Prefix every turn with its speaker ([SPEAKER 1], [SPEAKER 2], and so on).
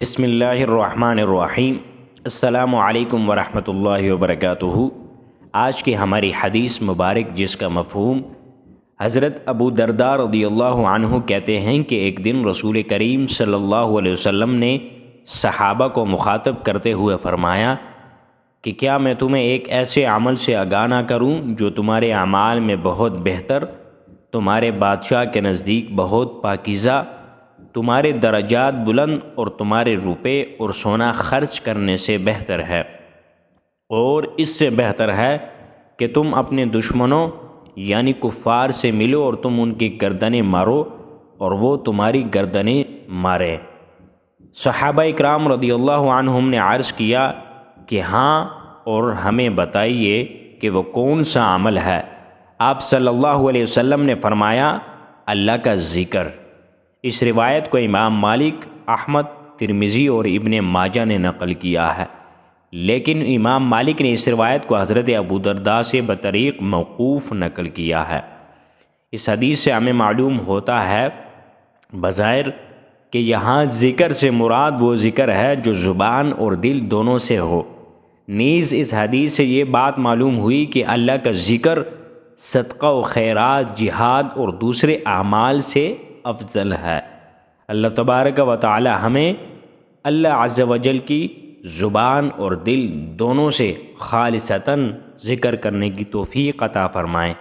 [SPEAKER 1] بسم اللہ الرحمن الرحیم۔ السلام علیکم ورحمۃ اللہ وبرکاتہ۔ آج کی ہماری حدیث مبارک جس کا مفہوم حضرت ابو درداء رضی اللہ عنہ کہتے ہیں کہ ایک دن رسول کریم صلی اللہ علیہ وسلم نے صحابہ کو مخاطب کرتے ہوئے فرمایا کہ کیا میں تمہیں ایک ایسے عمل سے آگاہ نہ کروں جو تمہارے اعمال میں بہت بہتر، تمہارے بادشاہ کے نزدیک بہت پاکیزہ، تمہارے درجات بلند اور تمہارے روپے اور سونا خرچ کرنے سے بہتر ہے، اور اس سے بہتر ہے کہ تم اپنے دشمنوں یعنی کفار سے ملو اور تم ان کی گردنیں مارو اور وہ تمہاری گردنیں مارے۔ صحابہ اکرام رضی اللہ عنہم نے عرض کیا کہ ہاں، اور ہمیں بتائیے کہ وہ کون سا عمل ہے۔ آپ صلی اللہ علیہ وسلم نے فرمایا، اللہ کا ذکر۔ اس روایت کو امام مالک، احمد، ترمذی اور ابن ماجہ نے نقل کیا ہے، لیکن امام مالک نے اس روایت کو حضرت ابو درداء سے بطریق موقوف نقل کیا ہے۔ اس حدیث سے ہمیں معلوم ہوتا ہے بظاہر کہ یہاں ذکر سے مراد وہ ذکر ہے جو زبان اور دل دونوں سے ہو۔ نیز اس حدیث سے یہ بات معلوم ہوئی کہ اللہ کا ذکر صدقہ و خیرات، جہاد اور دوسرے اعمال سے افضل ہے۔ اللہ تبارک و تعالی ہمیں اللہ عز و جل کی زبان اور دل دونوں سے خالصتاً ذکر کرنے کی توفیق عطا فرمائے۔